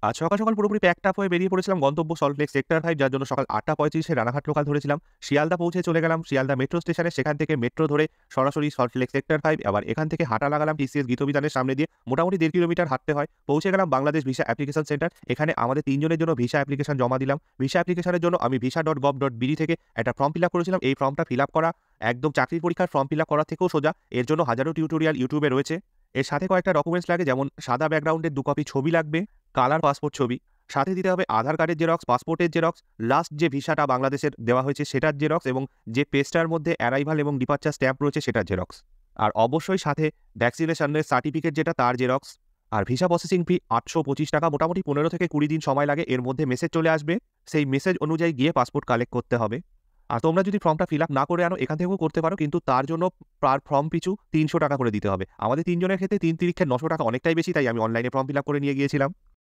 আজ সকাল, সকাল পুরোপুরি প্যাকড আপ হয়ে বেরিয়ে পড়েছিলাম গন্তব্য সল্টলেক সেক্টর 5 যার জন্য সকাল 8:35 এ রানাঘাট লোকাল ধরেছিলাম। শিয়ালদা পৌঁছে চলে গেলাম শিয়ালদা মেট্রো স্টেশনে। সেখান থেকে মেট্রো ধরে সরাসরি সল্টলেক সেক্টর 5 আবার এখান থেকে হাঁটা লাগালাম টিসিএস গীতবিতানের সামনে দিয়ে। মোটামুটি 1.5 কিলোমিটার হাঁটতে হয়। পৌঁছে গেলাম বাংলাদেশ ভিসা অ্যাপ্লিকেশন সেন্টার। এখানে আমাদের 3 জনের জন্য ভিসা অ্যাপ্লিকেশন জমা দিলাম। ভিসা অ্যাপ্লিকেশনের জন্য আমি visa.gov.bd থেকে একটা ফর্ম ফিল আপ করেছিলাম। এই ফর্মটা ফিল আপ করা একদম চাকরির পরীক্ষার ফর্ম ফিল আপ করার থেকেও সোজা। এর জন্য হাজারো টিউটোরিয়াল YouTube এ রয়েছে। এর সাথে কয়েকটা ডকুমেন্টস লাগে যেমন সাদা ব্যাকগ্রাউন্ডের 2 কপি ছবি লাগবে, কালার পাসপোর্ট ছবি। সাথে দিতে হবে আধার কার্ডের জেরক্স, পাসপোর্টের জেরক্স, লাস্ট যে ভিসাটা বাংলাদেশের দেওয়া হয়েছে সেটার জেরক্স এবং যে পেজটার মধ্যে অ্যারাইভাল এবং ডিপারচার স্ট্যাম্প রয়েছে সেটার জেরক্স। আর অবশ্যই সাথে ভ্যাকসিনেশনের সার্টিফিকেট যেটা তার জেরক্স। আর ভিসা প্রসেসিং ফি ৳825 মোটামুটি 15 থেকে 20 দিন সময় লাগে। এর মধ্যে মেসেজ চলে আসবে। সেই মেসেজ অনুযায়ী গিয়ে পাসপোর্ট কালেক্ট করতে হবে। আর তোমরা যদি ফর্মটা ফিল আপ না করে আনো এখান থেকেও করতে পারো কিন্তু তার জন্য পার ফর্ম পিছু ৳300 করে দিতে হবে। আমাদের 3 জনের ক্ষেত্রে 3 তিরিক্ষে ৳900 অনেকটাই বেশি তাই আমি অনলাইনে ফর্ম ফিল আপ করে নিয়ে গিয়েছিলাম।